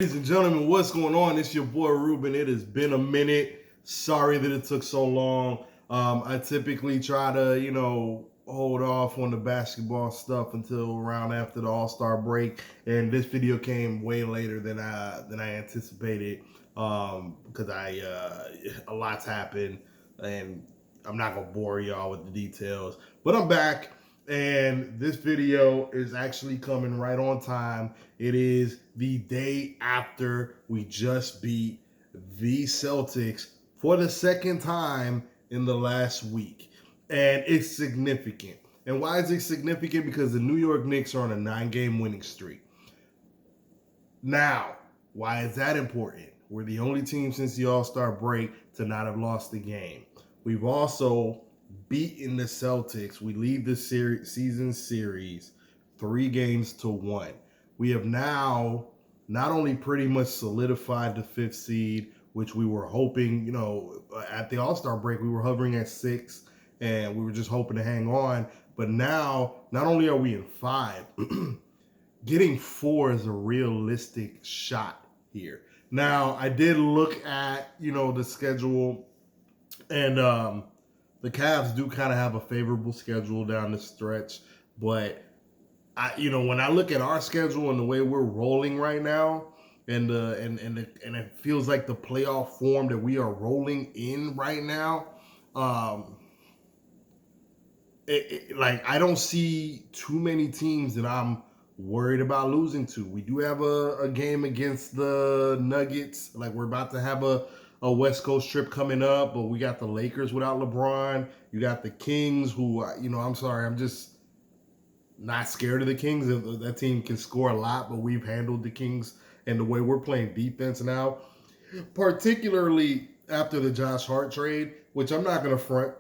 Ladies and gentlemen, what's going on? It's your boy Ruben. It has been a minute. Sorry that it took so long. I typically try to, hold off on the basketball stuff until around after the All-Star break, and this video came way later than I anticipated because a lot's happened, and I'm not gonna bore y'all with the details. But I'm back, and this video is actually coming right on time. It is the day after we just beat the Celtics for the second time in the last week. And it's significant. And why is it significant? Because the New York Knicks are on a 9-game winning streak. Now, why is that important? We're the only team since the All-Star break to not have lost a game. We've also beaten the Celtics. We lead the season series 3-1. We have now not only pretty much solidified the 5th seed, which we were hoping, at the All-Star break, we were hovering at 6, and we were just hoping to hang on. But now, not only are we in 5, getting 4 is a realistic shot here. Now, I did look at, the schedule, and the Cavs do kind of have a favorable schedule down the stretch, but when I look at our schedule and the way we're rolling right now, and it feels like the playoff form that we are rolling in right now, I don't see too many teams that I'm worried about losing to. We do have a game against the Nuggets. Like, we're about to have a West Coast trip coming up, but we got the Lakers without LeBron. You got the Kings, who, I'm sorry, I'm just not scared of the Kings. That team can score a lot, but we've handled the Kings and the way we're playing defense now, particularly after the Josh Hart trade, which I'm not going to front.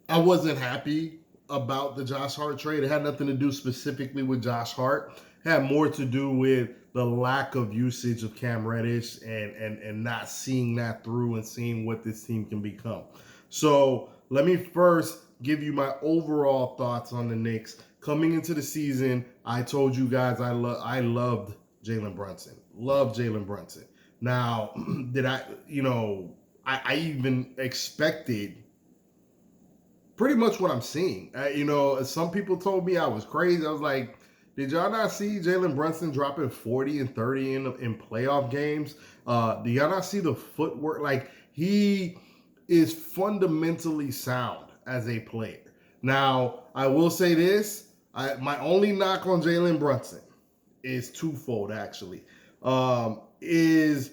I wasn't happy about the Josh Hart trade. It had nothing to do specifically with Josh Hart. It had more to do with the lack of usage of Cam Reddish and not seeing that through and seeing what this team can become. So let me first give you my overall thoughts on the Knicks. Coming into the season, I told you guys I loved Jalen Brunson. Loved Jalen Brunson. Now, did I even expected pretty much what I'm seeing. Some people told me I was crazy. I was like, did y'all not see Jalen Brunson dropping 40 and 30 in playoff games? Do y'all not see the footwork? Like, he is fundamentally sound as a player. Now, I will say this. My only knock on Jalen Brunson is twofold, actually. Is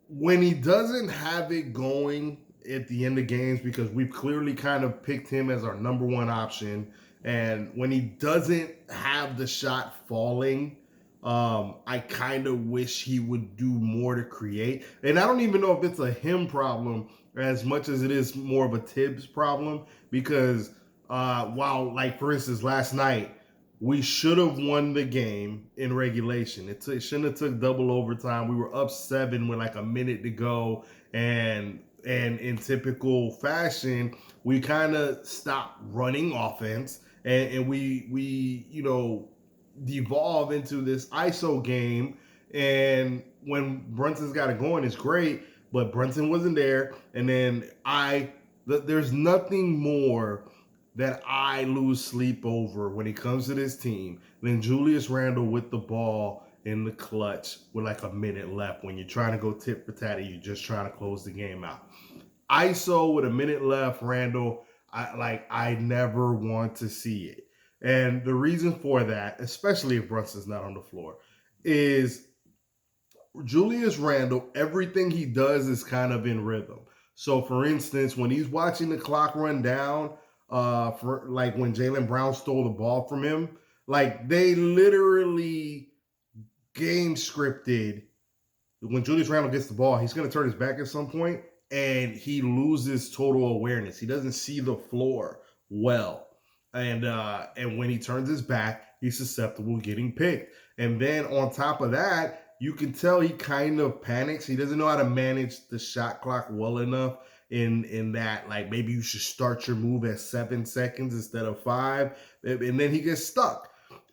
when he doesn't have it going at the end of games, because we've clearly kind of picked him as our number one option. And when he doesn't have the shot falling, I kind of wish he would do more to create. And I don't even know if it's a him problem as much as it is more of a Tibbs problem, because while, like, for instance, last night, we should have won the game in regulation. It shouldn't have took double overtime. We were up 7 with like a minute to go, and in typical fashion, we kind of stopped running offense, and we devolve into this ISO game. And when Brunson's got it going, it's great, but Brunson wasn't there. And then there's nothing more that I lose sleep over when it comes to this team than Julius Randle with the ball in the clutch with like a minute left. When you're trying to go tit for tat, you're just trying to close the game out. ISO with a minute left, Randle, I never want to see it. And the reason for that, especially if Brunson's not on the floor, is Julius Randle, everything he does is kind of in rhythm. So, for instance, when he's watching the clock run down, for like when Jaylen Brown stole the ball from him, like, they literally game scripted. When Julius Randle gets the ball, he's going to turn his back at some point, and he loses total awareness. He doesn't see the floor well. And when he turns his back, he's susceptible to getting picked. And then on top of that, you can tell he kind of panics. He doesn't know how to manage the shot clock well enough in that, like, maybe you should start your move at 7 seconds instead of 5. And then he gets stuck.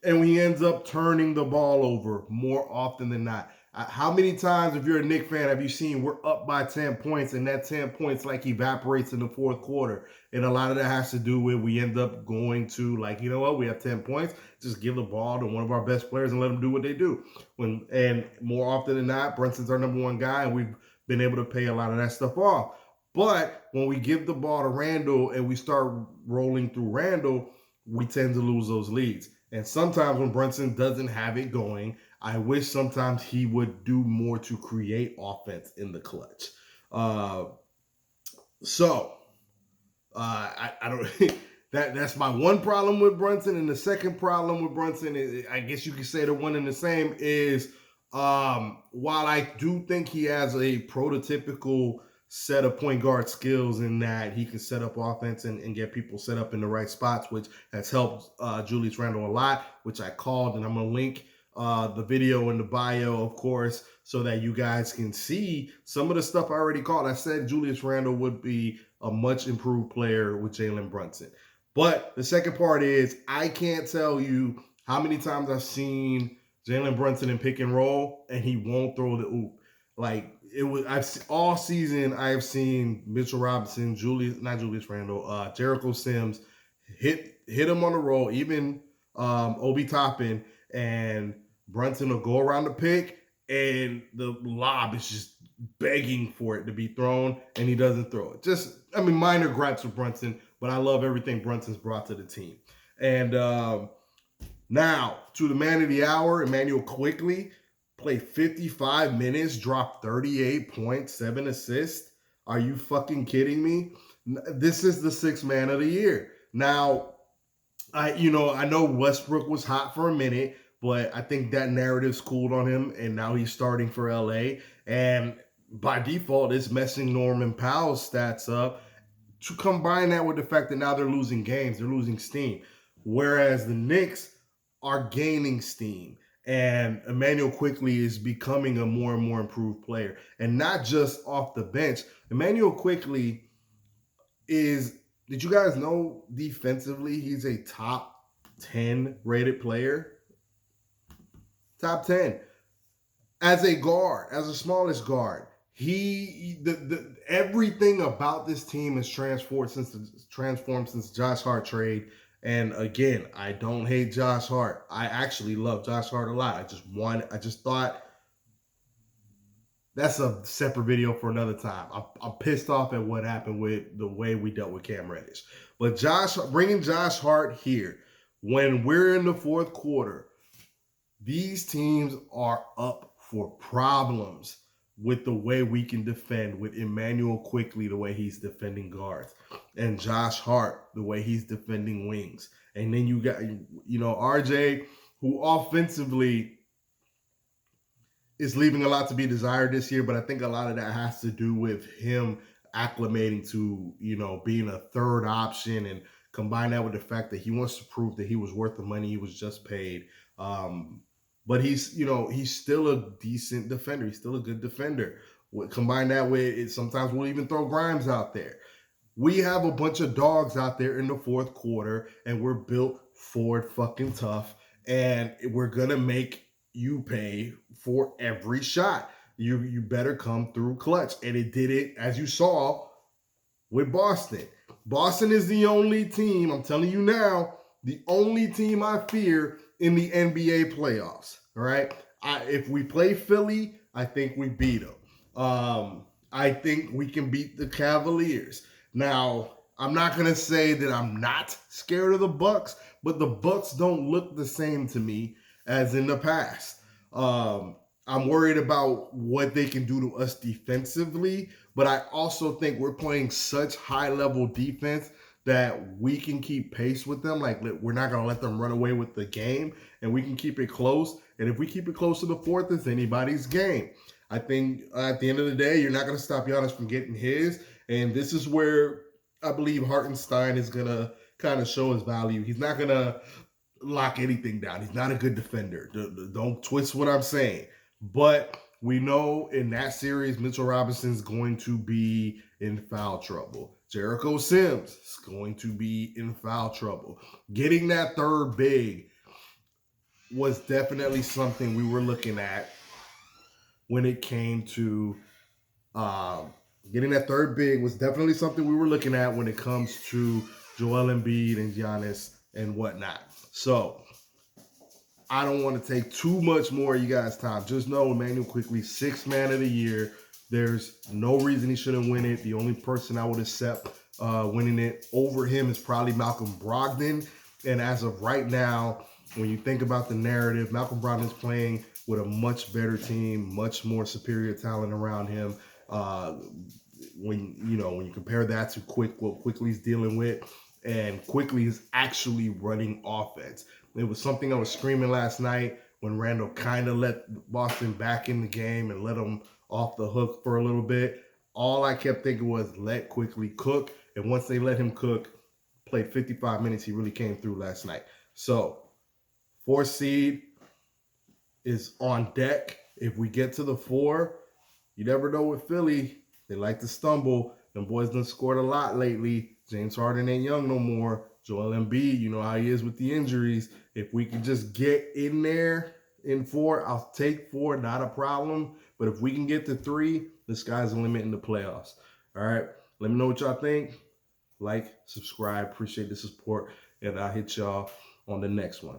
and he ends up turning the ball over more often than not. How many times, if you're a Knicks fan, have you seen we're up by 10 points and that 10 points like evaporates in the fourth quarter? And a lot of that has to do with we end up going to, like, you know what, we have 10 points, just give the ball to one of our best players and let them do what they do. And more often than not, Brunson's our number one guy, and we've been able to pay a lot of that stuff off. But when we give the ball to Randle and we start rolling through Randle, we tend to lose those leads. And sometimes when Brunson doesn't have it going, I wish sometimes he would do more to create offense in the clutch. I don't. That's my one problem with Brunson, and the second problem with Brunson is, I guess you could say the one and the same is, while I do think he has a prototypical set of point guard skills in that he can set up offense and get people set up in the right spots, which has helped Julius Randle a lot, which I called, and I'm gonna link the video in the bio, of course, so that you guys can see some of the stuff I already called. I said Julius Randle would be a much improved player with Jalen Brunson. But the second part is, I can't tell you how many times I've seen Jalen Brunson in pick and roll and he won't throw the oop. Like, all season I have seen Mitchell Robinson, Julius Randle, Jericho Sims hit him on the roll, even Obi Toppin, and Brunson will go around the pick and the lob is just begging for it to be thrown and he doesn't throw it. Just, I mean, minor gripes with Brunson, but I love everything Brunson's brought to the team. And now to the man of the hour, Emmanuel Quickley. Played 55 minutes, dropped 38 points, 7 assists. Are you fucking kidding me? This is the sixth man of the year. Now, I know Westbrook was hot for a minute, but I think that narrative's cooled on him, and now he's starting for LA. And by default, it's messing Norman Powell's stats up. To combine that with the fact that now they're losing games, they're losing steam. Whereas the Knicks are gaining steam. And Emmanuel Quickley is becoming a more and more improved player. And not just off the bench. Emmanuel Quickley is, did you guys know defensively he's a top 10 rated player? Top 10. As a guard, as a smallest guard. Everything about this team has transformed since Josh Hart trade. And again, I don't hate Josh Hart. I actually love Josh Hart a lot. I just thought that's a separate video for another time. I'm pissed off at what happened with the way we dealt with Cam Reddish. But bringing Josh Hart here, when we're in the fourth quarter, these teams are up for problems with the way we can defend, with Emmanuel Quickley, the way he's defending guards, and Josh Hart, the way he's defending wings. And then you got, RJ, who offensively is leaving a lot to be desired this year, but I think a lot of that has to do with him acclimating to, being a third option, and combine that with the fact that he wants to prove that he was worth the money he was just paid. But he's still a decent defender. He's still a good defender. Combine that with it, sometimes we'll even throw Grimes out there. We have a bunch of dogs out there in the fourth quarter, and we're built for fucking tough, and we're gonna make you pay for every shot. You better come through clutch, and it did it, as you saw, with Boston. Boston is the only team, I'm telling you now, the only team I fear in the NBA playoffs. All right. If we play Philly, I think we beat them. I think we can beat the Cavaliers. Now, I'm not going to say that I'm not scared of the Bucks, but the Bucks don't look the same to me as in the past. I'm worried about what they can do to us defensively, but I also think we're playing such high-level defense that we can keep pace with them. Like, we're not going to let them run away with the game, and we can keep it close. And if we keep it close to the fourth, it's anybody's game. I think at the end of the day, you're not going to stop Giannis from getting his. And this is where I believe Hartenstein is going to kind of show his value. He's not going to lock anything down. He's not a good defender. Don't twist what I'm saying. But we know in that series, Mitchell Robinson's going to be in foul trouble. Jericho Sims is going to be in foul trouble. Getting that third big was definitely something we were looking at when it came to um, getting that third big. Was definitely something we were looking at when it comes to Joel Embiid and Giannis and whatnot. So I don't want to take too much more of you guys' time. Just know Emmanuel Quickly, sixth man of the year. There's no reason he shouldn't win it. The only person I would accept winning it over him is probably Malcolm Brogdon. And as of right now, when you think about the narrative, Malcolm Brogdon is playing with a much better team, much more superior talent around him. Uh, when you compare that to what Quickly's dealing with, and Quickly is actually running offense. It was something I was screaming last night when Randall kind of let Boston back in the game and let them off the hook for a little bit. All I kept thinking was let Quickly cook. And once they let him cook, played 55 minutes, he really came through last night. So, 4th seed is on deck. If we get to the 4, you never know with Philly. They like to stumble. Them boys done scored a lot lately. James Harden ain't young no more. Joel Embiid, you know how he is with the injuries. If we can just get in there in 4, I'll take 4, not a problem. But if we can get to 3, the sky's the limit in the playoffs. All right. Let me know what y'all think. Like, subscribe. Appreciate the support. And I'll hit y'all on the next one.